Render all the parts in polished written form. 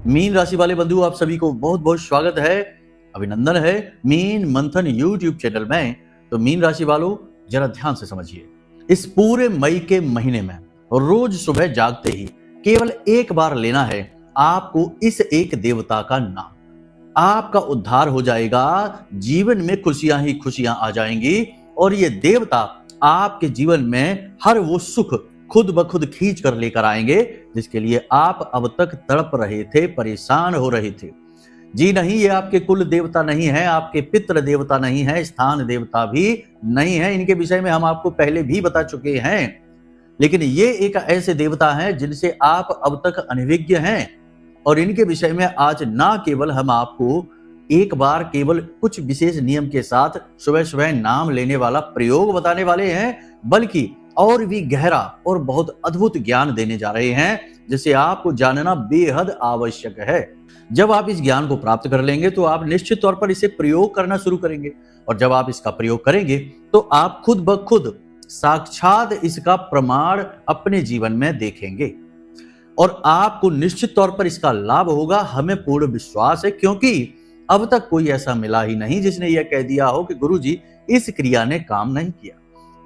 Mean राशि वाले बंधु, आप सभी को बहुत बहुत स्वागत है, अभिनंदन है मीन मंथन यूट्यूब चैनल में। तो मीन राशि वालों, जरा ध्यान से समझिए, इस पूरे मई के महीने में रोज सुबह जागते ही केवल एक बार लेना है आपको इस एक देवता का नाम। आपका उद्धार हो जाएगा, जीवन में खुशियां ही खुशियां आ जाएंगी और ये देवता आपके जीवन में हर वो सुख खुद ब खुद खींच कर लेकर आएंगे जिसके लिए आप अब तक तड़प रहे थे, परेशान हो रहे थे। जी नहीं, ये आपके कुल देवता नहीं है, आपके पितृ देवता नहीं है, स्थान देवता भी नहीं है। इनके विषय में हम आपको पहले भी बता चुके हैं, लेकिन ये एक ऐसे देवता हैं जिनसे आप अब तक अनभिज्ञ हैं और इनके विषय में आज ना केवल हम आपको एक बार केवल कुछ विशेष नियम के साथ सुबह सुबह नाम लेने वाला प्रयोग बताने वाले हैं, बल्कि और भी गहरा और बहुत अद्भुत ज्ञान देने जा रहे हैं जिसे आपको जानना बेहद आवश्यक है। जब आप इस ज्ञान को प्राप्त कर लेंगे तो आप निश्चित तौर पर इसे प्रयोग करना शुरू करेंगे और जब आप इसका प्रयोग करेंगे तो आप खुद ब खुद साक्षात इसका प्रमाण अपने जीवन में देखेंगे और आपको निश्चित तौर पर इसका लाभ होगा। हमें पूर्ण विश्वास है, क्योंकि अब तक कोई ऐसा मिला ही नहीं जिसने यह कह दिया हो कि गुरुजी इस क्रिया ने काम नहीं किया।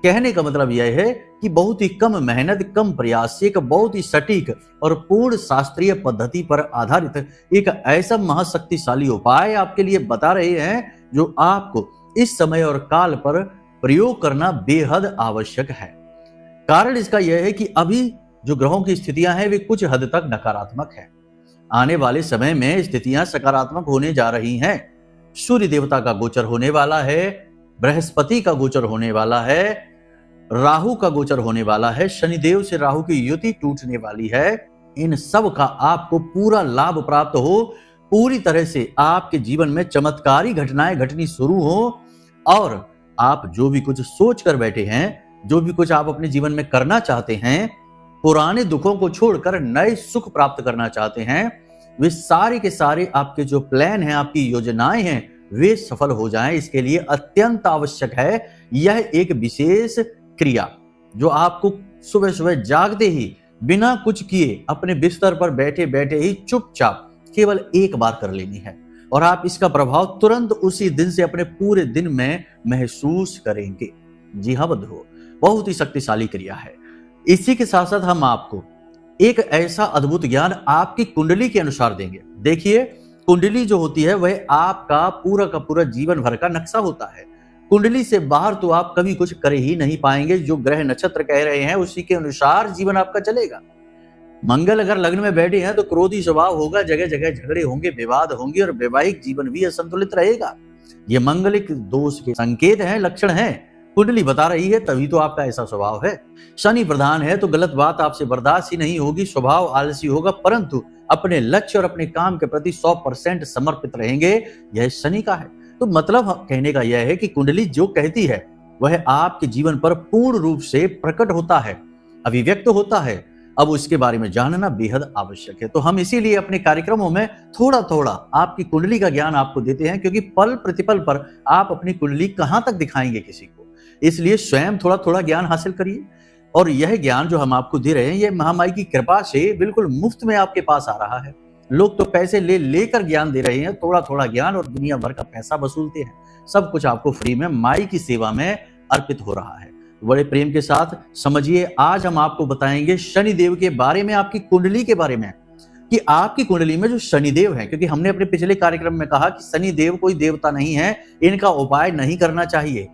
कहने का मतलब यह है कि बहुत ही कम मेहनत, कम प्रयास से एक बहुत ही सटीक और पूर्ण शास्त्रीय पद्धति पर आधारित एक ऐसा महाशक्तिशाली उपाय आपके लिए बता रहे हैं जो आपको इस समय और काल पर प्रयोग करना बेहद आवश्यक है। कारण इसका यह है कि अभी जो ग्रहों की स्थितियां हैं वे कुछ हद तक नकारात्मक है। आने वाले समय में स्थितियां सकारात्मक होने जा रही हैं। सूर्य देवता का गोचर होने वाला है, बृहस्पति का गोचर होने वाला है, राहु का गोचर होने वाला है, शनिदेव से राहु की युति टूटने वाली है। इन सब का आपको पूरा लाभ प्राप्त हो, पूरी तरह से आपके जीवन में चमत्कारी घटनाएं घटनी शुरू हो और आप जो भी कुछ सोच कर बैठे हैं, जो भी कुछ आप अपने जीवन में करना चाहते हैं, पुराने दुखों को छोड़कर नए सुख प्राप्त करना चाहते हैं, वे सारे के सारे आपके जो प्लान हैं, आपकी योजनाएं हैं, वे सफल हो जाएं। इसके लिए अत्यंत आवश्यक है यह एक विशेष क्रिया जो आपको सुबह सुबह जागते ही बिना कुछ किए अपने बिस्तर पर बैठे बैठे ही चुपचाप केवल एक बार कर लेनी है और आप इसका प्रभाव तुरंत उसी दिन से अपने पूरे दिन में महसूस करेंगे। जी हाँ बंधुओं, बहुत ही शक्तिशाली क्रिया है। इसी के साथ साथ हम आपको एक ऐसा अद्भुत ज्ञान आपकी कुंडली के अनुसार देंगे। देखिए, कुंडली जो होती है वह आपका पूरा का पूरा जीवन भर का नक्शा होता है। कुंडली से बाहर तो आप कभी कुछ कर ही नहीं पाएंगे। जो ग्रह नक्षत्र कह रहे हैं उसी के अनुसार जीवन आपका चलेगा। मंगल अगर लग्न में बैठे हैं तो क्रोधी स्वभाव होगा, जगह जगह झगड़े होंगे, विवाद होंगे और वैवाहिक जीवन भी असंतुलित रहेगा। ये मंगलिक दोष के संकेत हैं, लक्षण हैं, कुंडली बता रही है, तभी तो आपका ऐसा स्वभाव है। शनि प्रधान है तो गलत बात आपसे बर्दाश्त ही नहीं होगी, स्वभाव आलसी होगा, परंतु अपने लक्ष्य और अपने काम के प्रति 100% समर्पित रहेंगे। यह शनि का है। तो मतलब कहने का यह है कि कुंडली जो कहती है वह आपके जीवन पर पूर्ण रूप से प्रकट होता है, अभिव्यक्त होता है। अब उसके बारे में जानना बेहद आवश्यक है। तो हम इसीलिए अपने कार्यक्रमों में थोड़ा थोड़ा आपकी कुंडली का ज्ञान आपको देते हैं, क्योंकि पल प्रतिपल पर आप अपनी कुंडली कहां तक दिखाएंगे किसी को। इसलिए स्वयं थोड़ा थोड़ा ज्ञान हासिल करिए और यह ज्ञान जो हम आपको दे रहे हैं यह महामाई की कृपा से बिल्कुल मुफ्त में आपके पास आ रहा है। लोग तो पैसे ले लेकर ज्ञान दे रहे हैं, थोड़ा थोड़ा ज्ञान, और दुनिया भर का पैसा वसूलते हैं। सब कुछ आपको फ्री में माई की सेवा में अर्पित हो रहा है। बड़े प्रेम के साथ समझिए, आज हम आपको बताएंगे शनिदेव के बारे में, आपकी कुंडली के बारे में, कि आपकी कुंडली में जो शनिदेव है, क्योंकि हमने अपने पिछले कार्यक्रम में कहा कि शनिदेव कोई देवता नहीं है, इनका उपाय नहीं करना चाहिए।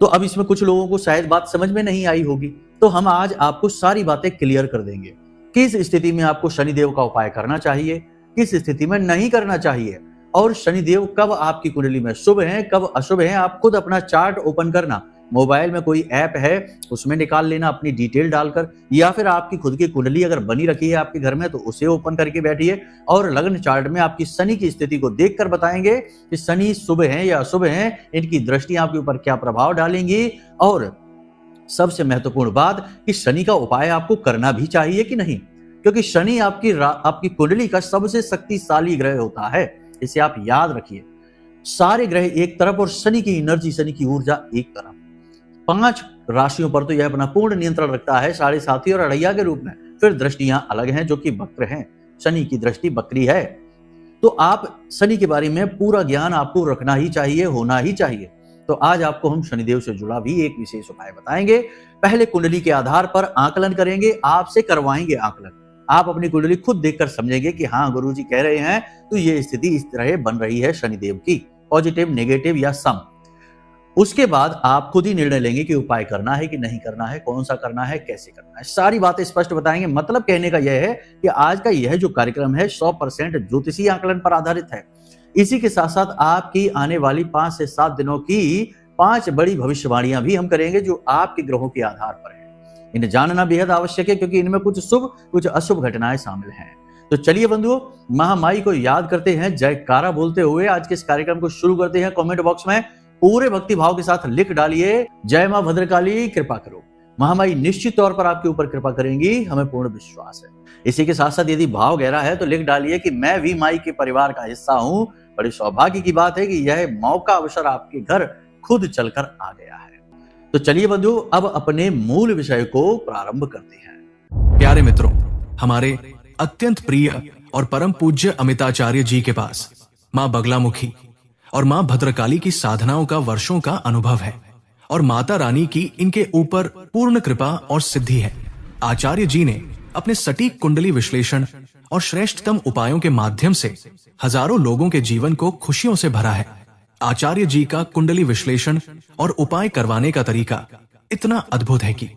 तो अब इसमें कुछ लोगों को शायद बात समझ में नहीं आई होगी, तो हम आज आपको सारी बातें क्लियर कर देंगे। किस स्थिति में आपको शनिदेव का उपाय करना चाहिए, किस स्थिति में नहीं करना चाहिए, और शनिदेव कब आपकी कुंडली में शुभ हैं, कब अशुभ हैं। आप खुद अपना चार्ट ओपन करना, मोबाइल में कोई ऐप है उसमें निकाल लेना अपनी डिटेल डालकर, या फिर आपकी खुद की कुंडली अगर बनी रखी है आपके घर में तो उसे ओपन करके बैठिए और लग्न चार्ट में आपकी शनि की स्थिति को देखकर बताएंगे कि शनि शुभ हैं या अशुभ हैं, इनकी दृष्टि आपके ऊपर क्या प्रभाव डालेंगी, और सबसे महत्वपूर्ण बात कि शनि का उपाय आपको करना भी चाहिए कि नहीं, क्योंकि शनि आपकी कुंडली का सबसे शक्तिशाली ग्रह होता है। इसे आप याद रखिए। सारे ग्रह एक तरफ और शनि की एनर्जी, शनि की ऊर्जा एक तरफ। 5 राशियों पर तो यह अपना पूर्ण नियंत्रण रखता है, 7.5 और अड़ैया के रूप में। फिर दृष्टियां अलग हैं जो कि वक्र हैं। शनि की दृष्टि बकरी है। तो आप शनि के बारे में पूरा ज्ञान आपको रखना ही चाहिए, होना ही चाहिए। तो आज आपको हम शनिदेव से जुड़ा भी एक विशेष उपाय बताएंगे। पहले कुंडली के आधार पर आकलन करेंगे, आपसे करवाएंगे आकलन। आप अपनी कुंडली खुद देखकर समझेंगे कि हाँ गुरुजी कह रहे हैं तो ये स्थिति इस तरह बन रही है शनिदेव की, पॉजिटिव, नेगेटिव या सम। उसके बाद आप खुद ही निर्णय लेंगे कि उपाय करना है कि नहीं करना है, कौन सा करना है, कैसे करना है, सारी बातें स्पष्ट बताएंगे। मतलब कहने का यह है कि आज का यह जो कार्यक्रम है 100% ज्योतिषीय आकलन पर आधारित है। इसी के साथ साथ आपकी आने वाली 5 से 7 दिनों की 5 बड़ी भविष्यवाणियां भी हम करेंगे जो आपके ग्रहों के आधार पर है। इन्हें जानना बेहद आवश्यक है क्योंकि इनमें कुछ शुभ कुछ अशुभ घटनाएं शामिल हैं। तो चलिए बंधुओं, महामाई को याद करते हैं, जयकारा बोलते हुए आज के इस कार्यक्रम को शुरू करते हैं। कमेंट बॉक्स में पूरे भक्ति भाव के साथ लिख डालिए, जय मां भद्रकाली कृपा करो। महामाई निश्चित तौर पर आपके ऊपर कृपा करेंगी, हमें पूर्ण विश्वास है। इसी के साथ साथ यदि भाव गहरा है तो लिख डालिए कि मैं भी माई के परिवार का हिस्सा हूं। बड़ी सौभाग्य की बात है कि यह मौका अवसर आपके घर खुद चलकर आ गया है। तो चलिए बंधु, अब अपने मूल विषय को प्रारंभ करते हैं। प्यारे मित्रों, हमारे अत्यंत प्रिय और परम पूज्य अमिताचार्य जी के पास मां बगलामुखी और मां भद्रकाली की साधनाओं का वर्षों का अनुभव है और माता रानी की इनके ऊपर पूर्ण कृपा और सिद्धि है। आचार्य जी ने अपने सटीक कुंडली विश्लेषण और श्रेष्ठतम उपायों के माध्यम से हजारों लोगों के जीवन को खुशियों से भरा है। आचार्य जी का कुंडली विश्लेषण और उपाय करवाने का तरीका इतना अद्भुत है कि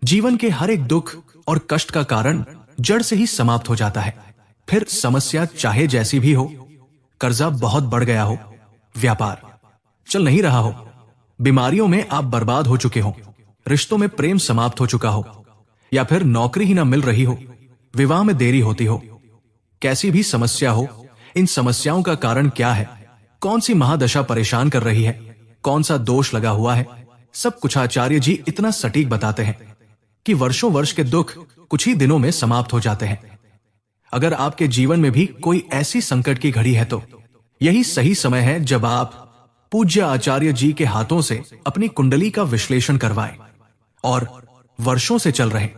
जीवन के हर एक दुख और कष्ट का कारण जड़ से ही समाप्त हो जाता है। फिर समस्या चाहे जैसी भी हो, कर्जा बहुत बढ़ गया हो, व्यापार चल नहीं रहा हो, बीमारियों में आप बर्बाद हो चुके हो, रिश्तों में प्रेम समाप्त हो चुका हो, या फिर नौकरी ही ना मिल रही हो, विवाह में देरी होती हो, कैसी भी समस्या हो, इन समस्याओं का कारण क्या है, कौन सी महादशा परेशान कर रही है, कौन सा दोष लगा हुआ है, सब कुछ आचार्य जी इतना सटीक बताते हैं कि वर्षों वर्ष के दुख कुछ ही दिनों में समाप्त हो जाते हैं। अगर आपके जीवन में भी कोई ऐसी संकट की घड़ी है तो यही सही समय है जब आप पूज्य आचार्य जी के हाथों से अपनी कुंडली का विश्लेषण करवाएं और वर्षों से चल रहे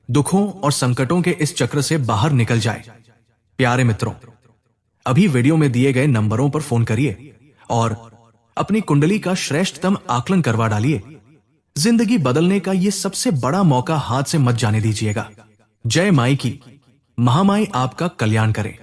दुखों और संकटों के इस चक्र से बाहर निकल जाए। प्यारे मित्रों, अभी वीडियो में दिए गए नंबरों पर फोन करिए और अपनी कुंडली का श्रेष्ठतम आकलन करवा डालिए। जिंदगी बदलने का ये सबसे बड़ा मौका हाथ से मत जाने दीजिएगा। जय माई की, महामाई आपका कल्याण करे।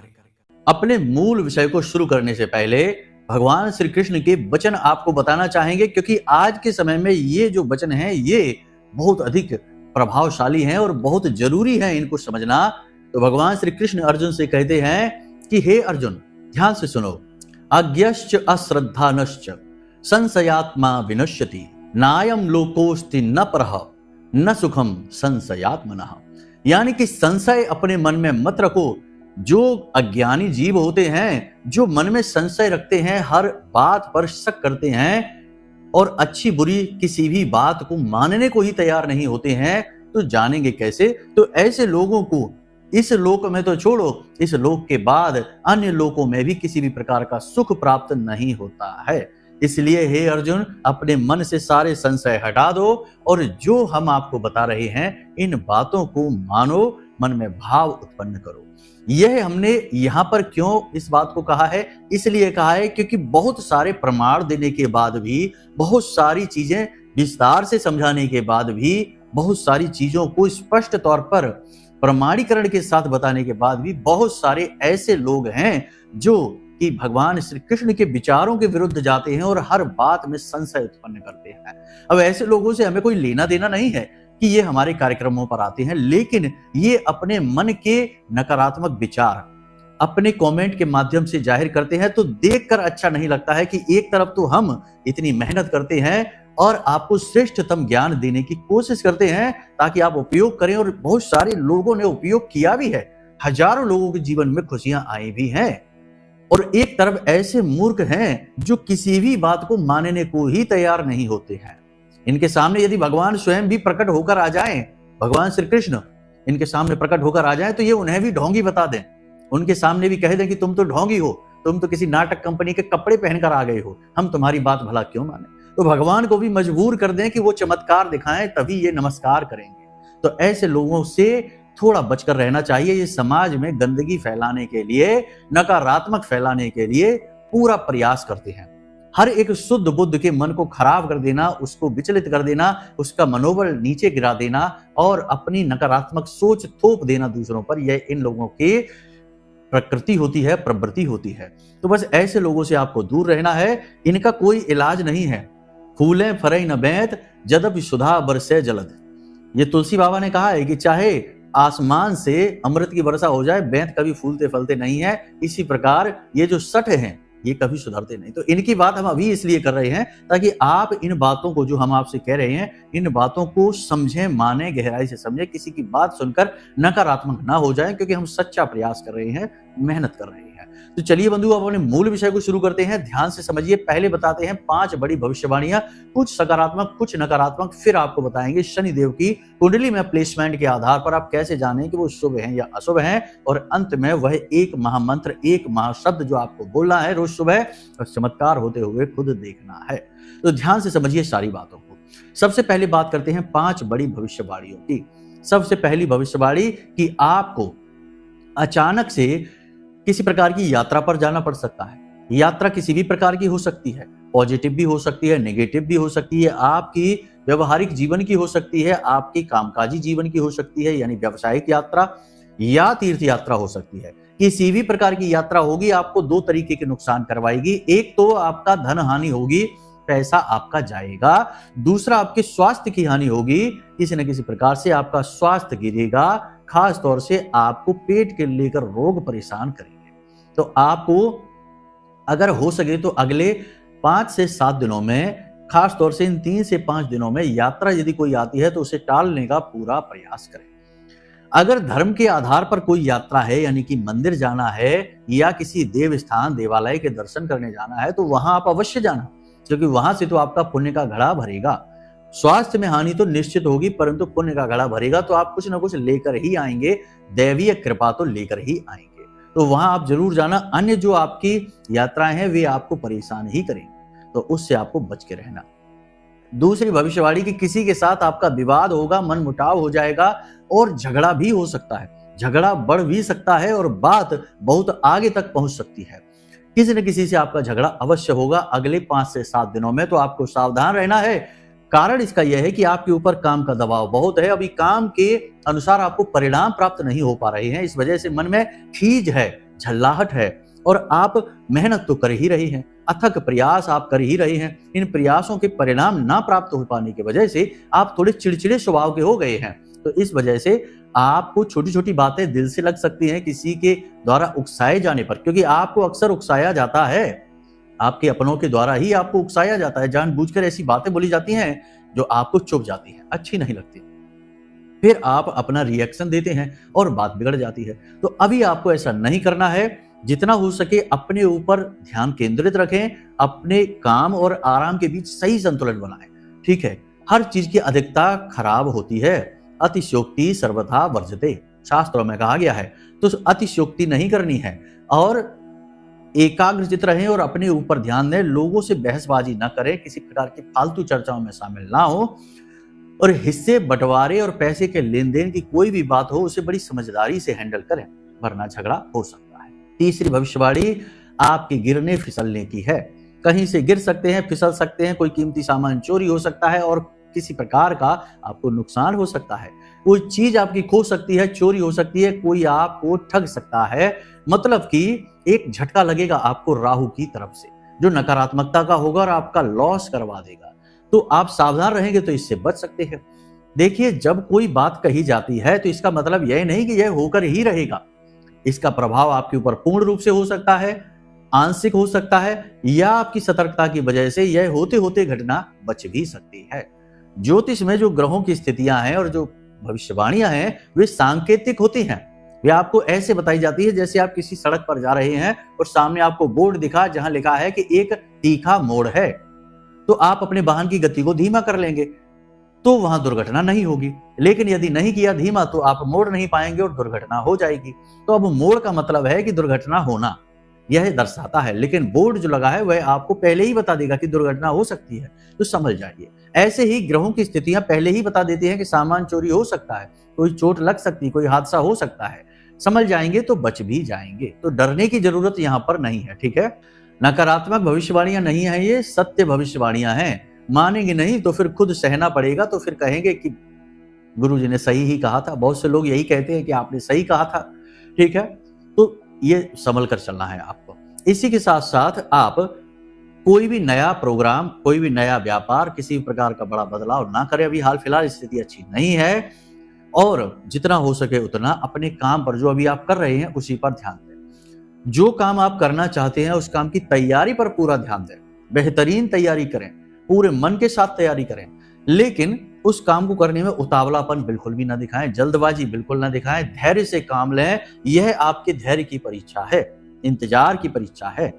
अपने मूल विषय को शुरू करने से पहले भगवान श्री कृष्ण के वचन आपको बताना चाहेंगे, क्योंकि आज के समय में ये जो वचन हैं ये बहुत अधिक प्रभावशाली हैं और बहुत जरूरी है इनको समझना। तो भगवान श्री कृष्ण अर्जुन से कहते हैं कि हे अर्जुन, ध्यान से सुनो। अज्ञश्च अश्रद्धानश्च संशयात्मा विनश्यति, नायम लोकोस्ति न परह न सुखम संशयात्मनः। यानी कि संशय अपने मन में मत रखो। जो अज्ञानी जीव होते हैं, जो मन में संशय रखते हैं, हर बात पर शक करते हैं और अच्छी बुरी किसी भी बात को मानने को ही तैयार नहीं होते हैं, तो जानेंगे कैसे? तो ऐसे लोगों को इस लोक में तो छोड़ो, इस लोक के बाद अन्य लोकों में भी किसी भी प्रकार का सुख प्राप्त नहीं होता है। इसलिए हे अर्जुन, अपने मन से सारे संशय हटा दो और जो हम आपको बता रहे हैं इन बातों को मानो, मन में भाव उत्पन्न करो। यह हमने यहाँ पर क्यों इस बात को कहा है? इसलिए कहा है क्योंकि बहुत सारे प्रमाण देने के बाद भी, बहुत सारी चीजें विस्तार से समझाने के बाद भी, बहुत सारी चीजों को स्पष्ट तौर पर प्रमाणीकरण के साथ बताने के बाद भी बहुत सारे ऐसे लोग हैं जो कि भगवान श्री कृष्ण के विचारों के विरुद्ध जाते हैं और हर बात में संशय उत्पन्न करते हैं। अब ऐसे लोगों से हमें कोई लेना देना नहीं है कि ये हमारे कार्यक्रमों पर आते हैं, लेकिन ये अपने मन के नकारात्मक विचार अपने कमेंट के माध्यम से जाहिर करते हैं। तो देखकर अच्छा नहीं लगता है कि एक तरफ तो हम इतनी मेहनत करते हैं और आपको श्रेष्ठतम ज्ञान देने की कोशिश करते हैं ताकि आप उपयोग करें, और बहुत सारे लोगों ने उपयोग किया भी है, हजारों लोगों के जीवन में खुशियां आई भी हैं। और एक तरफ ऐसे मूर्ख हैं जो किसी भी बात को मानने को ही तैयार नहीं होते हैं। इनके सामने यदि भगवान स्वयं भी प्रकट होकर आ जाएं, भगवान श्री कृष्ण इनके सामने प्रकट होकर आ जाएं, तो ये उन्हें भी ढोंगी बता दें, उनके सामने भी कह दें कि तुम तो ढोंगी हो, तुम तो किसी नाटक कंपनी के कपड़े पहनकर आ गए हो, हम तुम्हारी बात भला क्यों माने। तो भगवान को भी मजबूर कर दें कि वो चमत्कार दिखाएं, तभी ये नमस्कार करेंगे। तो ऐसे लोगों से थोड़ा बचकर रहना चाहिए। ये समाज में गंदगी फैलाने के लिए, नकारात्मक फैलाने के लिए पूरा प्रयास करते हैं। हर एक शुद्ध बुद्ध के मन को खराब कर देना, उसको विचलित कर देना, उसका मनोबल नीचे गिरा देना और अपनी नकारात्मक सोच थोप देना दूसरों पर, यह इन लोगों की प्रकृति होती है, प्रवृत्ति होती है। तो बस ऐसे लोगों से आपको दूर रहना है। इनका कोई इलाज नहीं है। फूलें फरे न बैत, जदपि सुधा बरसे जलद। ये तुलसी बाबा ने कहा है कि चाहे आसमान से अमृत की वर्षा हो जाए, बेंत कभी फूलते फलते नहीं है। इसी प्रकार ये जो सठ हैं, ये कभी सुधरते नहीं। तो इनकी बात हम अभी इसलिए कर रहे हैं ताकि आप इन बातों को, जो हम आपसे कह रहे हैं, इन बातों को समझें, माने, गहराई से समझें, किसी की बात सुनकर नकारात्मक ना हो जाए, क्योंकि हम सच्चा प्रयास कर रहे हैं, मेहनत कर रहे हैं। तो चलिए बंधु, अब अपने मूल विषय को शुरू करते हैं। ध्यान से समझिए। पहले बताते हैं 5 बड़ी भविष्यवाणियां, कुछ सकारात्मक, कुछ नकारात्मक, फिर आपको बताएंगे शनिदेव की कुंडली में प्लेसमेंट के आधार पर आप कैसे जानें कि वो शुभ हैं या अशुभ हैं, और अंत में वह एक महामंत्र, एक महाशब्द जो आपको बोलना है रोज सुबह, और चमत्कार होते हुए खुद देखना है। तो ध्यान से समझिए सारी बातों को। सबसे पहले बात करते हैं 5 बड़ी भविष्यवाणियों की। सबसे पहली भविष्यवाणी कि आपको अचानक से किसी प्रकार की यात्रा पर जाना पड़ सकता है। यात्रा किसी भी प्रकार की हो सकती है, पॉजिटिव भी हो सकती है, नेगेटिव भी हो सकती है, आपकी व्यवहारिक जीवन की हो सकती है, आपकी कामकाजी जीवन की हो सकती है, यानी व्यावसायिक यात्रा, या तीर्थ यात्रा हो सकती है। किसी भी प्रकार की यात्रा होगी, आपको 2 तरीके के नुकसान करवाएगी। एक तो आपका धन हानि होगी, पैसा आपका जाएगा। दूसरा, आपके स्वास्थ्य की हानि होगी, किसी न किसी प्रकार से आपका स्वास्थ्य गिरेगा। खास तौर से आपको पेट के लेकर रोग परेशान करेंगे। तो आपको अगर हो सके तो अगले 5 से 7 दिनों में, खास तौर से इन 3 से 5 दिनों में यात्रा यदि कोई आती है तो उसे टालने का पूरा प्रयास करें। अगर धर्म के आधार पर कोई यात्रा है, यानी कि मंदिर जाना है या किसी देव स्थान, देवालय के दर्शन करने जाना है, तो वहां आप अवश्य जाना, क्योंकि वहां से तो आपका पुण्य का घड़ा भरेगा। स्वास्थ्य में हानि तो निश्चित होगी, परंतु पुण्य का घड़ा भरेगा तो आप कुछ ना कुछ लेकर ही आएंगे, दैवीय कृपा तो लेकर ही आएंगे। तो वहां आप जरूर जाना। अन्य जो आपकी यात्राएं हैं वे आपको परेशान ही करेंगे, तो उससे आपको बच के रहना। दूसरी भविष्यवाणी कि किसी के साथ आपका विवाद होगा, मन मुटाव हो जाएगा और झगड़ा भी हो सकता है। झगड़ा बढ़ भी सकता है और बात बहुत आगे तक पहुंच सकती है। किसी न किसी से आपका झगड़ा अवश्य होगा अगले 5 से 7 दिनों में, तो आपको सावधान रहना है। कारण इसका यह है कि आपके ऊपर काम का दबाव बहुत है। अभी काम के अनुसार आपको परिणाम प्राप्त नहीं हो पा रहे हैं, इस वजह से मन में खीज है, झल्लाहट है, और आप मेहनत तो कर ही रहे हैं, अथक प्रयास आप कर ही रहे हैं। इन प्रयासों के परिणाम ना प्राप्त हो पाने की वजह से आप थोड़े चिड़चिड़े स्वभाव के हो गए हैं। तो इस वजह से आपको छोटी छोटी बातें दिल से लग सकती हैं किसी के द्वारा उकसाए जाने पर, क्योंकि आपको अक्सर उकसाया जाता है। आपके अपनों के द्वारा ही आपको उकसाया जाता है। जानबूझकर ऐसी बातें बोली जाती हैं जो आपको चुभ जाती हैं, अच्छी नहीं लगती। फिर आप अपना रिएक्शन देते हैं और बात बिगड़ जाती है। तो अभी आपको ऐसा नहीं करना है। जितना हो सके अपने ऊपर ध्यान केंद्रित रखें, अपने काम और आराम के बीच सही संतुलन बनाएं। ठीक है, हर चीज की अधिकता खराब होती है। अतिशयोक्ति सर्वथा वर्जते, शास्त्रों में कहा गया है। तो अतिशयोक्ति नहीं करनी है और एकाग्रचित रहें और अपने ऊपर ध्यान दें। लोगों से बहसबाजी ना करें, किसी प्रकार की फालतू चर्चाओं में शामिल ना हो, और हिस्से बंटवारे और पैसे के लेन देन की कोई भी बात हो उसे बड़ी समझदारी से हैंडल करें, वरना झगड़ा हो सकता है। तीसरी भविष्यवाणी आपके गिरने फिसलने की है। कहीं से गिर सकते हैं, फिसल सकते हैं, कोई कीमती सामान चोरी हो सकता है और किसी प्रकार का आपको नुकसान हो सकता है। कोई चीज आपकी खो सकती है, चोरी हो सकती है, कोई आपको ठग सकता है। मतलब कि एक झटका लगेगा आपको राहु की तरफ से, जो नकारात्मकता का होगा और आपका लॉस करवा देगा। तो आप सावधान रहेंगे तो इससे बच सकते हैं। देखिए, जब कोई बात कही जाती है तो इसका मतलब यह नहीं कि यह होकर ही रहेगा। इसका प्रभाव आपके ऊपर पूर्ण रूप से हो सकता है, आंशिक हो सकता है, या आपकी सतर्कता की वजह से यह होते होते घटना बच भी सकती है। ज्योतिष में जो ग्रहों की स्थितियां हैं और जो भविष्यवाणियां हैं वे सांकेतिक होती हैं। वे आपको ऐसे बताई जाती है जैसे आप किसी सड़क पर जा रहे हैं और सामने आपको बोर्ड दिखा जहां लिखा है कि एक तीखा मोड़ है, तो आप अपने वाहन की गति को धीमा कर लेंगे तो वहां दुर्घटना नहीं होगी। लेकिन यदि नहीं किया धीमा तो आप मोड़ नहीं पाएंगे और दुर्घटना हो जाएगी। तो अब मोड़ का मतलब है कि दुर्घटना होना। यह दर्शाता है। लेकिन बोर्ड जो लगा है वह आपको पहले ही बता देगा कि दुर्घटना हो सकती है, तो समझ जाइए। ऐसे ही ग्रहों की स्थितियां पहले ही बता देती हैं कि सामान चोरी हो सकता है, कोई चोट लग सकती है, कोई हादसा हो सकता है। समझ जाएंगे तो बच भी जाएंगे, तो डरने की जरूरत यहाँ पर नहीं है। ठीक है, नकारात्मक भविष्यवाणियां नहीं है, ये सत्य भविष्यवाणियां हैं। मानेंगे नहीं तो फिर खुद सहना पड़ेगा, तो फिर कहेंगे कि गुरुजी ने सही ही कहा था। बहुत से लोग यही कहते हैं कि आपने सही कहा था। ठीक है, तो ये संभल कर चलना है आपको। इसी के साथ साथ आप कोई भी नया प्रोग्राम, कोई भी नया व्यापार, किसी प्रकार का बड़ा बदलाव ना करें। अभी हाल फिलहाल स्थिति अच्छी नहीं है, और जितना हो सके उतना अपने काम पर, जो अभी आप कर रहे हैं उसी पर ध्यान दें। जो काम आप करना चाहते हैं उस काम की तैयारी पर पूरा ध्यान दें। बेहतरीन तैयारी करें, पूरे मन के साथ तैयारी करें, लेकिन उस काम को करने में उतावलापन बिल्कुल भी ना दिखाएं, जल्दबाजी बिल्कुल ना दिखाएं। धैर्य से काम लें। यह आपके धैर्य की परीक्षा है, इंतजार की परीक्षा है।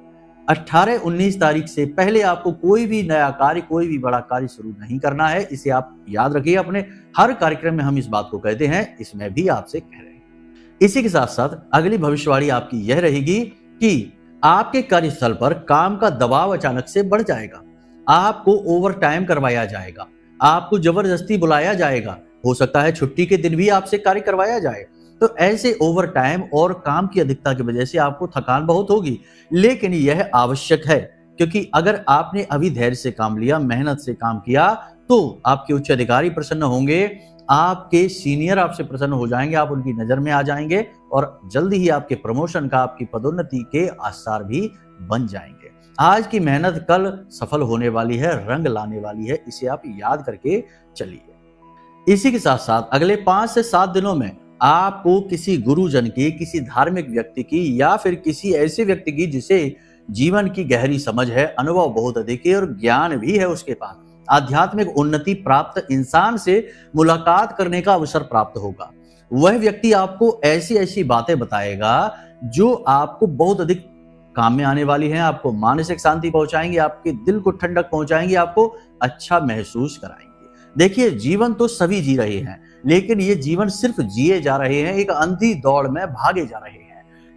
18-19 तारीख से पहले आपको कोई भी नया कार्य, कोई भी बड़ा कार्य शुरू नहीं करना है। इसे आप याद रखिए। अपने हर कार्यक्रम में हम इस बात को कहते हैं, इसमें भी आपसे कह रहे हैं। इसी के साथ साथ अगली भविष्यवाणी आपकी यह रहेगी कि आपके कार्यस्थल पर काम का दबाव अचानक से बढ़ जाएगा। आपको ओवर टाइम करवाया जाएगा, आपको जबरदस्ती बुलाया जाएगा। हो सकता है छुट्टी के दिन भी आपसे कार्य करवाया जाए। तो ऐसे ओवर टाइम और काम की अधिकता की वजह से आपको थकान बहुत होगी, लेकिन यह आवश्यक है, क्योंकि अगर आपने अभी धैर्य से काम लिया, मेहनत से काम किया, तो आपके उच्च अधिकारी प्रसन्न होंगे, आपके सीनियर आपसे प्रसन्न हो जाएंगे, आप उनकी नजर में आ जाएंगे, और जल्दी ही आपके प्रमोशन का, आपकी पदोन्नति के आसार भी बन जाएंगे। आज की मेहनत कल सफल होने वाली है, रंग लाने वाली है। इसे आप याद करके चलिए। इसी के साथ साथ अगले 5 से 7 दिनों में आपको किसी गुरुजन की, किसी धार्मिक व्यक्ति की, या फिर किसी ऐसे व्यक्ति की जिसे जीवन की गहरी समझ है, अनुभव बहुत अधिक है और ज्ञान भी है उसके पास, आध्यात्मिक उन्नति प्राप्त इंसान से मुलाकात करने का अवसर प्राप्त होगा। वह व्यक्ति आपको ऐसी ऐसी बातें बताएगा जो आपको बहुत अधिक काम में आने वाली हैं, आपको मानसिक शांति पहुंचाएंगे, आपके दिल को ठंडक पहुंचाएंगे, आपको अच्छा महसूस कराएंगे। देखिए, जीवन तो सभी जी रहे हैं, लेकिन ये जीवन सिर्फ जिए जा रहे हैं, एक अंधी दौड़ में भागे जा रहे हैं।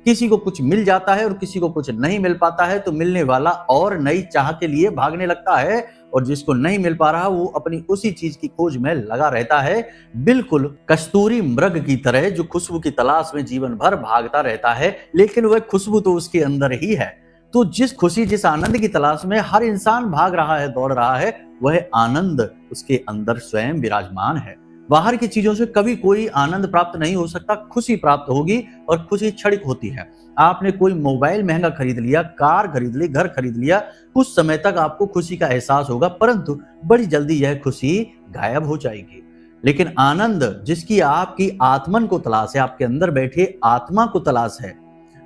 किसी को कुछ मिल जाता है और किसी को कुछ नहीं मिल पाता है, तो मिलने वाला और नई चाह के लिए भागने लगता है, और जिसको नहीं मिल पा रहा वो अपनी उसी चीज की खोज में लगा रहता है, बिल्कुल कस्तूरी मृग की तरह, जो खुशबू की तलाश में जीवन भर भागता रहता है, लेकिन वह खुशबू तो उसके अंदर ही है। तो जिस खुशी, जिस आनंद की तलाश में हर इंसान भाग रहा है, दौड़ रहा है, वह आनंद उसके अंदर स्वयं विराजमान है। बाहर की चीजों से कभी कोई आनंद प्राप्त नहीं हो सकता, खुशी प्राप्त होगी, और खुशी क्षणिक होती है। आपने कोई मोबाइल महंगा खरीद लिया, कार खरीद ली, घर खरीद लिया, कुछ समय तक आपको खुशी का एहसास होगा, परंतु बड़ी जल्दी यह खुशी गायब हो जाएगी। लेकिन आनंद, जिसकी आपकी आत्मन को तलाश है, आपके अंदर बैठे आत्मा को तलाश है,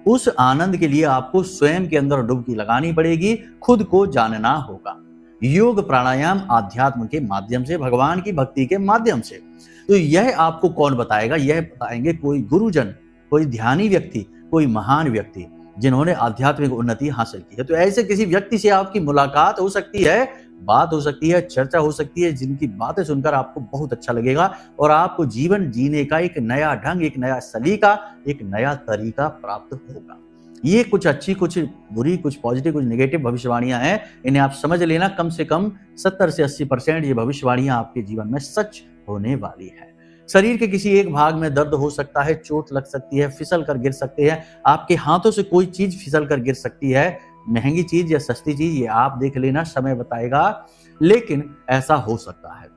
उस आनंद के लिए आपको स्वयं के अंदर डुबकी लगानी पड़ेगी, खुद को जानना होगा। योग, प्राणायाम, आध्यात्म के माध्यम से, भगवान की भक्ति के माध्यम से। तो यह आपको कौन बताएगा? यह बताएंगे कोई गुरुजन, कोई ध्यानी व्यक्ति, कोई महान व्यक्ति जिन्होंने आध्यात्मिक उन्नति हासिल की है। तो ऐसे किसी व्यक्ति से आपकी मुलाकात हो सकती है, बात हो सकती है, चर्चा हो सकती है, जिनकी बातें सुनकर आपको बहुत अच्छा लगेगा, और आपको जीवन जीने का एक नया ढंग, एक नया सलीका, एक नया तरीका प्राप्त होगा। ये कुछ अच्छी, कुछ बुरी, कुछ पॉजिटिव, कुछ नेगेटिव भविष्यवाणियां हैं। इन्हें आप समझ लेना। कम से कम 70 से 80% ये भविष्यवाणियां आपके जीवन में सच होने वाली है। शरीर के किसी एक भाग में दर्द हो सकता है, चोट लग सकती है, फिसल कर गिर सकते हैं, आपके हाथों से कोई चीज फिसल कर गिर सकती है, महंगी चीज या सस्ती चीज, ये आप देख लेना, समय बताएगा, लेकिन ऐसा हो सकता है।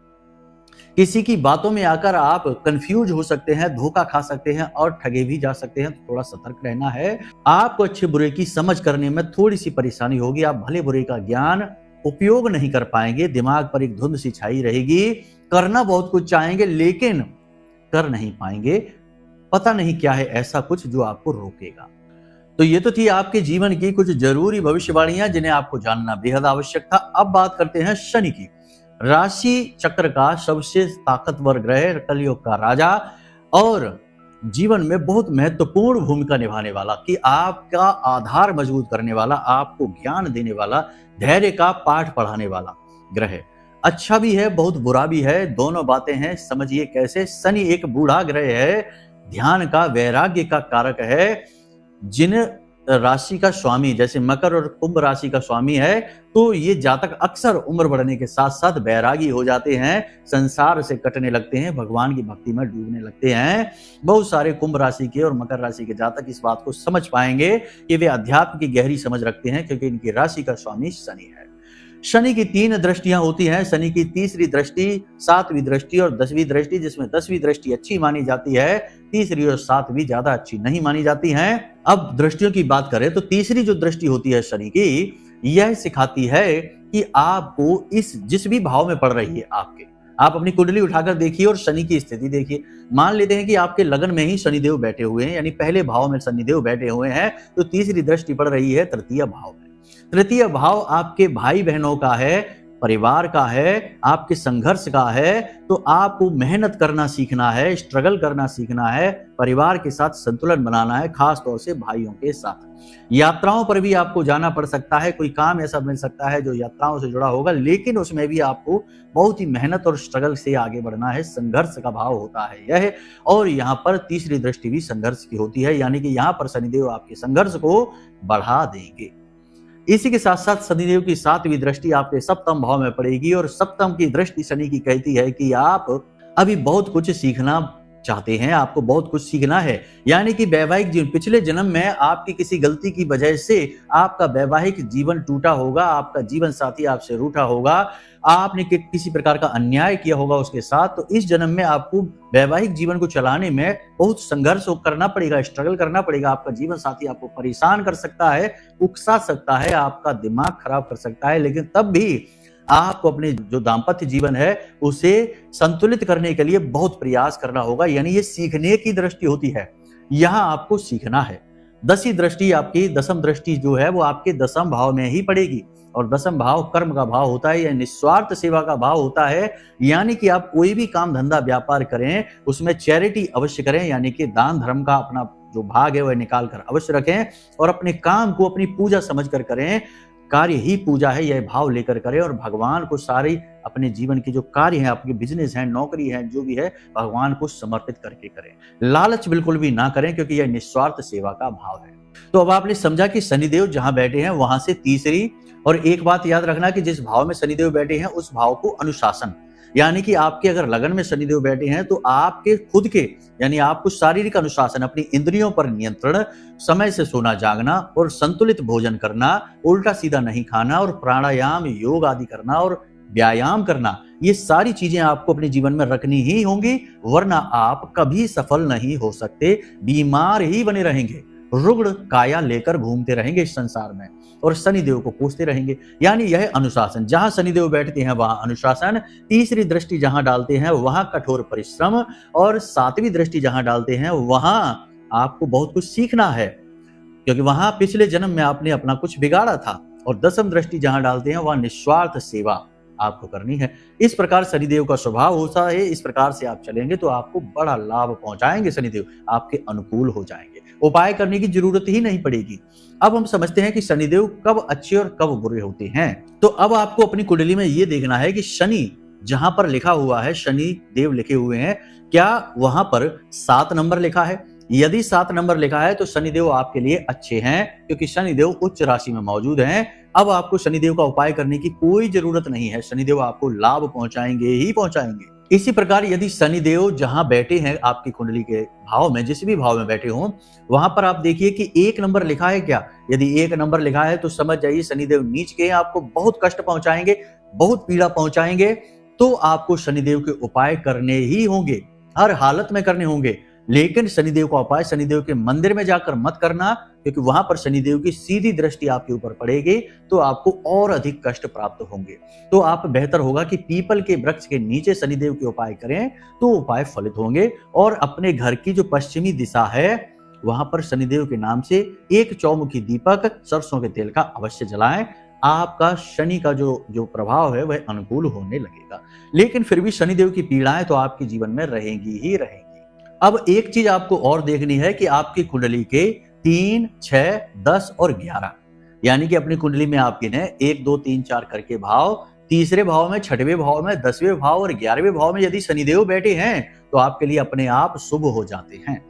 किसी की बातों में आकर आप कंफ्यूज हो सकते हैं, धोखा खा सकते हैं और ठगे भी जा सकते हैं, तो थोड़ा सतर्क रहना है। आपको अच्छे बुरे की समझ करने में थोड़ी सी परेशानी होगी, आप भले बुरे का ज्ञान उपयोग नहीं कर पाएंगे, दिमाग पर एक धुंध सी छाई रहेगी, करना बहुत कुछ चाहेंगे लेकिन कर नहीं पाएंगे, पता नहीं क्या है ऐसा कुछ जो आपको रोकेगा। तो ये तो थी आपके जीवन की कुछ जरूरी भविष्यवाणियां जिन्हें आपको जानना बेहद आवश्यक था। अब बात करते हैं शनि की। राशि चक्र का सबसे ताकतवर ग्रह, कलयुग का राजा, और जीवन में बहुत महत्वपूर्ण भूमिका निभाने वाला, कि आपका आधार मजबूत करने वाला, आपको ज्ञान देने वाला, धैर्य का पाठ पढ़ाने वाला ग्रह। अच्छा भी है, बहुत बुरा भी है, दोनों बातें हैं। समझिए कैसे। शनि एक बूढ़ा ग्रह है, ध्यान का, वैराग्य का कारक है। जिन राशि का स्वामी जैसे मकर और कुंभ राशि का स्वामी है, तो ये जातक अक्सर उम्र बढ़ने के साथ साथ बैरागी हो जाते हैं, संसार से कटने लगते हैं, भगवान की भक्ति में डूबने लगते हैं। बहुत सारे कुंभ राशि के और मकर राशि के जातक इस बात को समझ पाएंगे कि वे अध्यात्म की गहरी समझ रखते हैं, क्योंकि इनकी राशि का स्वामी शनि है। शनि की 3 दृष्टियां होती हैं। शनि की तीसरी दृष्टि, 7वीं दृष्टि और 10वीं दृष्टि, जिसमें 10वीं दृष्टि अच्छी मानी जाती है, तीसरी और 7वीं ज्यादा अच्छी नहीं मानी जाती हैं। अब दृष्टियों की बात करें तो तीसरी जो दृष्टि होती है शनि की, यह सिखाती है कि आपको जिस भी भाव में पड़ रही है आप अपनी कुंडली उठाकर देखिए और शनि की स्थिति देखिए। मान लेते हैं कि आपके लगन में ही शनिदेव बैठे हुए हैं, यानी पहले भाव में शनिदेव बैठे हुए हैं, तो तीसरी दृष्टि पड़ रही है तृतीय भाव में। तृतीय भाव आपके भाई बहनों का है, परिवार का है, आपके संघर्ष का है, तो आपको मेहनत करना सीखना है, स्ट्रगल करना सीखना है, परिवार के साथ संतुलन बनाना है, खास तौर से भाइयों के साथ। यात्राओं पर भी आपको जाना पड़ सकता है, कोई काम ऐसा मिल सकता है जो यात्राओं से जुड़ा होगा, लेकिन उसमें भी आपको बहुत ही मेहनत और स्ट्रगल से आगे बढ़ना है, संघर्ष का भाव होता है यह। और यहाँ पर तीसरी दृष्टि भी संघर्ष की होती है, यानी कि यहाँ पर शनिदेव आपके संघर्ष को बढ़ा देंगे। इसी के साथ साथ शनिदेव की 7वीं दृष्टि आपके सप्तम भाव में पड़ेगी, और सप्तम की दृष्टि शनि की कहती है कि आप अभी बहुत कुछ सीखना चाहते हैं, आपको बहुत कुछ सीखना है। यानी कि वैवाहिक जीवन, पिछले जन्म में आपकी किसी गलती की वजह से आपका वैवाहिक जीवन टूटा होगा, आपका जीवन साथी आपसे रूठा होगा, आपने किसी प्रकार का अन्याय किया होगा उसके साथ, तो इस जन्म में आपको वैवाहिक जीवन को चलाने में बहुत संघर्ष करना पड़ेगा, स्ट्रगल करना पड़ेगा। आपका जीवन साथी आपको परेशान कर सकता है, उकसा सकता है, आपका दिमाग खराब कर सकता है, लेकिन तब भी आपको अपने जो दाम्पत्य जीवन है उसे संतुलित करने के लिए बहुत प्रयास करना होगा। यानी ये सीखने की दृष्टि होती है, यहां आपको सीखना है। 10वीं दृष्टि आपकी, दसम दृष्टि जो है वो आपके दसम भाव में ही पड़ेगी, और दसम भाव कर्म का भाव होता है, यह निस्वार्थ सेवा का भाव होता है। यानी कि आप कोई भी काम धंधा व्यापार करें उसमें चैरिटी अवश्य करें, यानी कि दान धर्म का अपना जो भाग है वह निकाल कर अवश्य रखें, और अपने काम को अपनी पूजा समझकर करें। कार्य ही पूजा है, यह भाव लेकर करें, और भगवान को सारी अपने जीवन की जो कार्य है, आपके बिजनेस है, नौकरी है, जो भी है, भगवान को समर्पित करके करें। लालच बिल्कुल भी ना करें, क्योंकि यह निस्वार्थ सेवा का भाव है। तो अब आपने समझा कि शनिदेव जहां बैठे हैं वहां से तीसरी, और एक बात याद रखना कि जिस भाव में शनिदेव बैठे हैं उस भाव को अनुशासन, यानी कि आपके अगर लगन में शनिदेव बैठे हैं तो आपके खुद के, यानी आपको शारीरिक अनुशासन, अपनी इंद्रियों पर नियंत्रण, समय से सोना जागना और संतुलित भोजन करना, उल्टा सीधा नहीं खाना, और प्राणायाम, योग आदि करना और व्यायाम करना, ये सारी चीजें आपको अपने जीवन में रखनी ही होंगी, वरना आप कभी सफल नहीं हो सकते, बीमार ही बने रहेंगे, रुग्ण काया लेकर घूमते रहेंगे इस संसार में, और शनिदेव को कोसते रहेंगे। यानी यह अनुशासन, जहां शनिदेव बैठते हैं वहां अनुशासन, तीसरी दृष्टि जहां डालते हैं वहां कठोर परिश्रम, और 7वीं दृष्टि जहां डालते हैं वहां आपको बहुत कुछ सीखना है, क्योंकि वहां पिछले जन्म में आपने अपना कुछ बिगाड़ा था, और 10वीं दृष्टि जहां डालते हैं वहां निस्वार्थ सेवा आपको करनी है। इस प्रकार शनिदेव का स्वभाव होता है, इस प्रकार से आप चलेंगे तो आपको बड़ा लाभ पहुंचाएंगे शनिदेव, आपके अनुकूल हो जाएंगे, उपाय करने की जरूरत ही नहीं पड़ेगी। अब हम समझते हैं कि शनिदेव कब अच्छे और कब बुरे होते हैं। तो अब आपको अपनी कुंडली में यह देखना है कि शनि जहां पर लिखा हुआ है, शनि देव लिखे हुए हैं, क्या वहां पर 7 नंबर लिखा है? यदि 7 नंबर लिखा है तो शनिदेव आपके लिए अच्छे हैं, क्योंकि शनिदेव उच्च राशि में मौजूद हैं। अब आपको शनिदेव का उपाय करने की कोई जरूरत नहीं है, शनिदेव आपको लाभ पहुंचाएंगे ही पहुंचाएंगे। इसी प्रकार यदि शनिदेव जहां बैठे हैं आपकी कुंडली के भाव में, जिस भी भाव में बैठे हों, वहां पर आप देखिए कि 1 नंबर लिखा है क्या? यदि 1 नंबर लिखा है तो समझ जाइए शनिदेव नीच के आपको बहुत कष्ट पहुंचाएंगे, बहुत पीड़ा पहुंचाएंगे। तो आपको शनिदेव के उपाय करने ही होंगे, हर हालत में करने होंगे। लेकिन शनिदेव का उपाय शनिदेव के मंदिर में जाकर मत करना, क्योंकि वहां पर शनिदेव की सीधी दृष्टि आपके ऊपर पड़ेगी तो आपको और अधिक कष्ट प्राप्त होंगे। तो आप बेहतर होगा कि पीपल के वृक्ष के नीचे शनिदेव के उपाय करें, तो उपाय फलित होंगे। और अपने घर की जो पश्चिमी दिशा है वहां पर शनिदेव के नाम से एक चौमुखी दीपक सरसों के तेल का अवश्य जलाएं। आपका शनि का जो प्रभाव है वह अनुकूल होने लगेगा। लेकिन फिर भी शनिदेव की पीड़ाएं तो आपके जीवन में रहेंगी ही रहेंगी। अब एक चीज आपको और देखनी है कि आपकी कुंडली के 3, 6, 10 और 11, यानी कि अपनी कुंडली में आपके ने 1, 2, 3, 4 करके भाव, तीसरे भाव में, 6वें भाव में, 10वें भाव और 11वें भाव में यदि शनिदेव बैठे हैं तो आपके लिए अपने आप शुभ हो जाते हैं।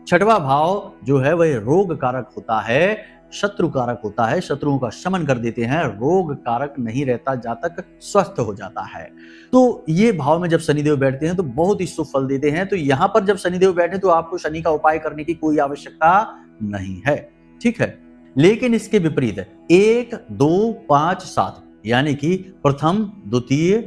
छठवां भाव जो है वह रोग कारक होता है, शत्रु कारक होता है, शत्रुओं का शमन कर देते हैं, रोग कारक नहीं रहता, जातक स्वस्थ हो जाता है। तो ये भाव में जब शनिदेव बैठते हैं तो बहुत ही शुभ फल देते हैं। तो यहां पर जब शनिदेव बैठे तो आपको शनि का उपाय करने की कोई आवश्यकता नहीं है, ठीक है। लेकिन इसके विपरीत 1, 2, 5, 7 यानी कि प्रथम, द्वितीय,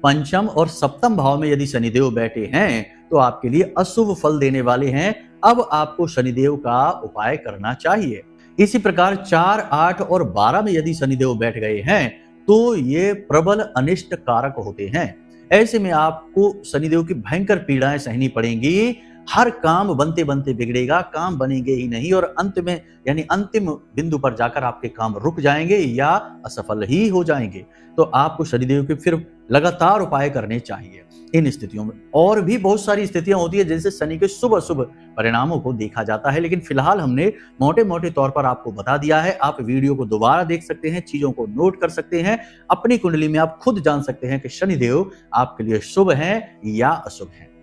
पंचम और सप्तम भाव में यदि शनिदेव बैठे हैं तो आपके लिए अशुभ फल देने वाले हैं। अब आपको शनिदेव का उपाय करना चाहिए। इसी प्रकार 4, 8 और 12 में यदि शनिदेव बैठ गए हैं तो ये प्रबल अनिष्ट कारक होते हैं। ऐसे में आपको शनिदेव की भयंकर पीड़ाएं सहनी पड़ेंगी। हर काम बनते बनते बिगड़ेगा, काम बनेंगे ही नहीं और अंत में यानी अंतिम बिंदु पर जाकर आपके काम रुक जाएंगे या असफल ही हो जाएंगे। तो आपको शनिदेव के फिर लगातार उपाय करने चाहिए इन स्थितियों में। और भी बहुत सारी स्थितियां होती है जिनसे शनि के शुभ अशुभ परिणामों को देखा जाता है, लेकिन फिलहाल हमने मोटे मोटे तौर पर आपको बता दिया है। आप वीडियो को दोबारा देख सकते हैं, चीजों को नोट कर सकते हैं, अपनी कुंडली में आप खुद जान सकते हैं कि शनिदेव आपके लिए शुभ हैं या अशुभ हैं।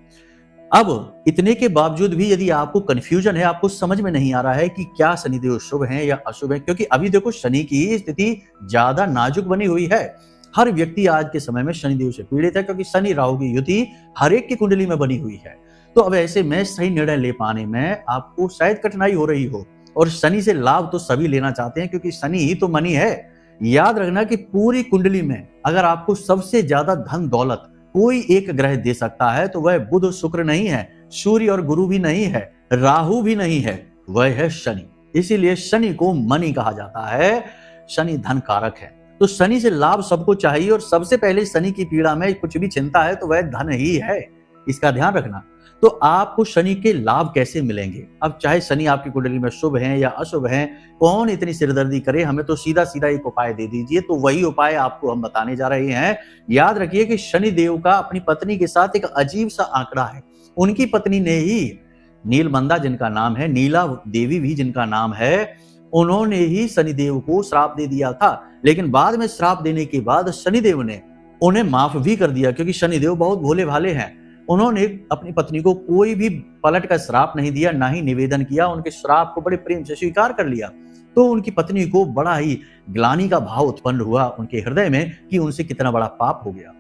अब इतने के बावजूद भी यदि आपको कंफ्यूजन है, आपको समझ में नहीं आ रहा है कि क्या शनिदेव शुभ हैं या अशुभ हैं, क्योंकि अभी देखो शनि की स्थिति ज्यादा नाजुक बनी हुई है। हर व्यक्ति आज के समय में शनिदेव से पीड़ित है, क्योंकि शनि राहु की युति हर एक की कुंडली में बनी हुई है। तो अब ऐसे में सही निर्णय ले पाने में आपको शायद कठिनाई हो रही हो, और शनि से लाभ तो सभी लेना चाहते हैं, क्योंकि शनि ही तो मनी है। याद रखना कि पूरी कुंडली में अगर आपको सबसे ज्यादा धन दौलत कोई एक ग्रह दे सकता है तो वह बुध शुक्र नहीं है, सूर्य और गुरु भी नहीं है, राहु भी नहीं है, वह है शनि। इसीलिए शनि को मनी कहा जाता है, शनि धन कारक है। तो शनि से लाभ सबको चाहिए, और सबसे पहले शनि की पीड़ा में कुछ भी चिंता है तो वह धन ही है, इसका ध्यान रखना। तो आपको शनि के लाभ कैसे मिलेंगे? अब चाहे शनि आपकी कुंडली में शुभ हैं या अशुभ हैं, कौन इतनी सिरदर्दी करे, हमें तो सीधा सीधा एक उपाय दे दीजिए। तो वही उपाय आपको हम बताने जा रहे हैं। याद रखिए कि शनि देव का अपनी पत्नी के साथ एक अजीब सा आंकड़ा है। उनकी पत्नी ने ही, नीलमंदा जिनका नाम है, नीला देवी भी जिनका नाम है, उन्होंने ही शनिदेव को श्राप दे दिया था। लेकिन बाद में श्राप देने के बाद शनिदेव ने उन्हें माफ भी कर दिया, क्योंकि शनिदेव बहुत भोले भाले हैं। उन्होंने अपनी पत्नी को कोई भी पलट का श्राप नहीं दिया, ना ही निवेदन किया, उनके श्राप को बड़े प्रेम से स्वीकार कर लिया। तो उनकी पत्नी को बड़ा ही ग्लानि का भाव उत्पन्न हुआ उनके हृदय में कि उनसे कितना बड़ा पाप हो गया।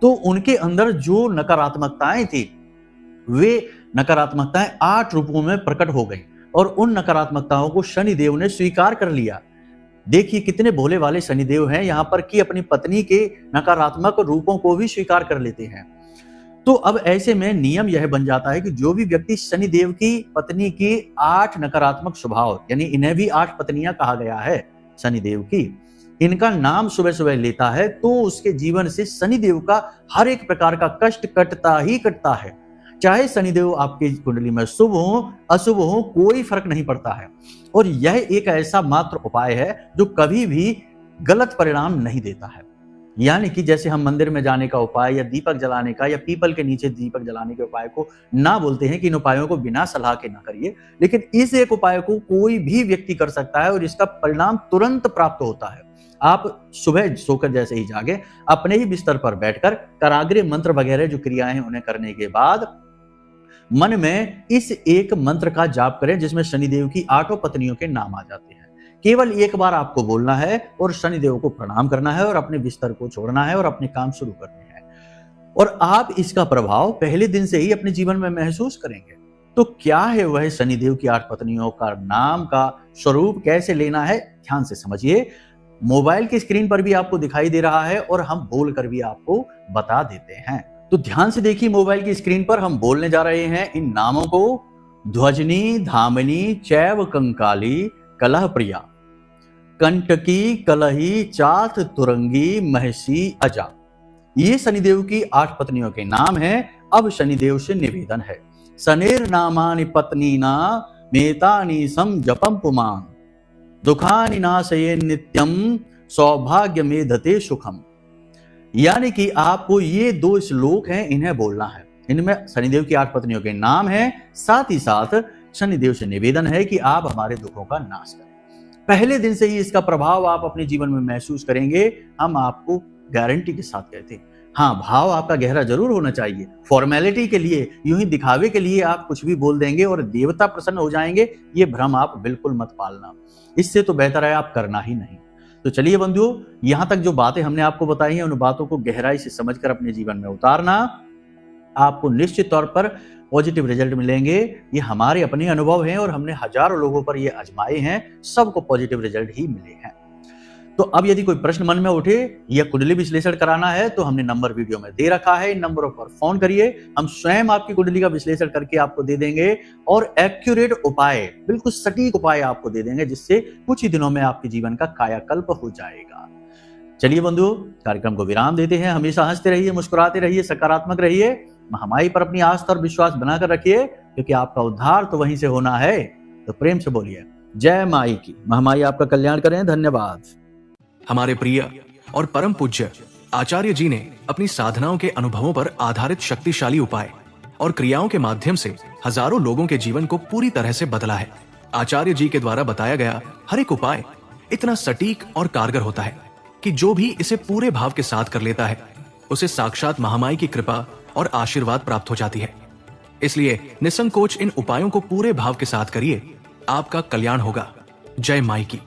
तो उनके अंदर जो नकारात्मकताएं थी, वे नकारात्मकताएं 8 रूपों में प्रकट हो गई, और उन नकारात्मकताओं को शनिदेव ने स्वीकार कर लिया। देखिए कितने भोले वाले शनिदेव हैं यहाँ पर, कि अपनी पत्नी के नकारात्मक रूपों को भी स्वीकार कर लेते हैं। तो अब ऐसे में नियम यह बन जाता है कि जो भी व्यक्ति शनिदेव की पत्नी की 8 नकारात्मक स्वभाव, यानी इन्हें भी 8 पत्नियां कहा गया है शनिदेव की, इनका नाम सुबह सुबह लेता है तो उसके जीवन से शनिदेव का हर एक प्रकार का कष्ट कटता ही कटता है। चाहे शनिदेव आपकी कुंडली में शुभ हो अशुभ हो, कोई फर्क नहीं पड़ता है। और यह एक ऐसा मात्र उपाय है जो कभी भी गलत परिणाम नहीं देता है। यानी कि जैसे हम मंदिर में जाने का उपाय या दीपक जलाने का या पीपल के नीचे दीपक जलाने के उपाय को ना बोलते हैं कि इन उपायों को बिना सलाह के ना करिए, लेकिन इस एक उपाय को कोई भी व्यक्ति कर सकता है और इसका परिणाम तुरंत प्राप्त होता है। आप सुबह सोकर जैसे ही जागे, अपने ही बिस्तर पर बैठकर कराग्रे मंत्र वगैरह जो क्रियाएं हैं उन्हें करने के बाद मन में इस एक मंत्र का जाप करें, जिसमें शनिदेव की 8 पत्नियों के नाम आ जाते हैं। केवल एक बार आपको बोलना है और शनिदेव को प्रणाम करना है और अपने बिस्तर को छोड़ना है और अपने काम शुरू करने हैं। और आप इसका प्रभाव पहले दिन से ही अपने जीवन में महसूस करेंगे। तो क्या है वह शनिदेव की 8 पत्नियों का नाम का स्वरूप, कैसे लेना है, ध्यान से समझिए। मोबाइल की स्क्रीन पर भी आपको दिखाई दे रहा है और हम बोल कर भी आपको बता देते हैं। तो ध्यान से देखिए, मोबाइल की स्क्रीन पर हम बोलने जा रहे हैं इन नामों को। ध्वजनी, धामिनी, चैव कंकाली, कलह प्रिया, कंटकी, कलही, चाथ, तुरंगी, महसी, अजा। ये शनिदेव की 8 पत्नियों के नाम हैं। अब शनिदेव से निवेदन है, शनेर नामानि पत्नीना मेतानि सम जपम पुमान, दुखानि नाशये नित्यम, सौभाग्य मेधते सुखम। यानी कि आपको ये 2 श्लोक हैं, इन्हें बोलना है। इनमें शनिदेव की 8 पत्नियों के नाम हैं, साथ ही साथ शनिदेव से निवेदन है कि आप हमारे दुखों का नाश करें। पहले दिन से ही इसका प्रभाव आप अपने जीवन में महसूस करेंगे, हम आपको गारंटी के साथ कहते हैं। हाँ, भाव आपका गहरा जरूर होना चाहिए। फॉर्मेलिटी के लिए, यूं ही दिखावे के लिए आप कुछ भी बोल देंगे और देवता प्रसन्न हो जाएंगे, ये भ्रम आप बिल्कुल मत पालना। इससे तो बेहतर है आप करना ही नहीं। तो चलिए बंधुओं, यहां तक जो बातें हमने आपको बताई हैं, उन बातों को गहराई से समझकर अपने जीवन में उतारना, आपको निश्चित तौर पर पॉजिटिव रिजल्ट मिलेंगे। ये हमारे अपने अनुभव हैं और हमने हजारों लोगों पर ये आजमाए हैं, सबको पॉजिटिव रिजल्ट ही मिले हैं। तो अब यदि कोई प्रश्न मन में उठे या कुंडली विश्लेषण कराना है तो हमने नंबर वीडियो में दे रखा है, इन नंबरों पर फोन करिए, हम स्वयं आपकी कुंडली का विश्लेषण करके आपको दे देंगे और एक्यूरेट उपाय, बिल्कुल सटीक उपाय आपको दे देंगे, जिससे कुछ ही दिनों में आपके जीवन का कायाकल्प हो जाएगा। चलिए बंधुओं, कार्यक्रम को विराम देते हैं। हमेशा हंसते रहिए, मुस्कुराते रहिए, सकारात्मक रहिए, महामाई पर अपनी आस्था और विश्वास बनाकर रखिए, क्योंकि आपका उद्धार तो वहीं से होना है। तो प्रेम से बोलिए जय माई की। महामाई आपका कल्याण करें। धन्यवाद। हमारे प्रिय और परम पूज्य आचार्य जी ने अपनी साधनाओं के अनुभवों पर आधारित शक्तिशाली उपाय और क्रियाओं के माध्यम से हजारों लोगों के जीवन को पूरी तरह से बदला है। आचार्य जी के द्वारा बताया गया हर एक उपाय इतना सटीक और कारगर होता है कि जो भी इसे पूरे भाव के साथ कर लेता है, उसे साक्षात महामाई की कृपा और आशीर्वाद प्राप्त हो जाती है। इसलिए निसंकोच इन उपायों को पूरे भाव के साथ करिए, आपका कल्याण होगा। जय माई की।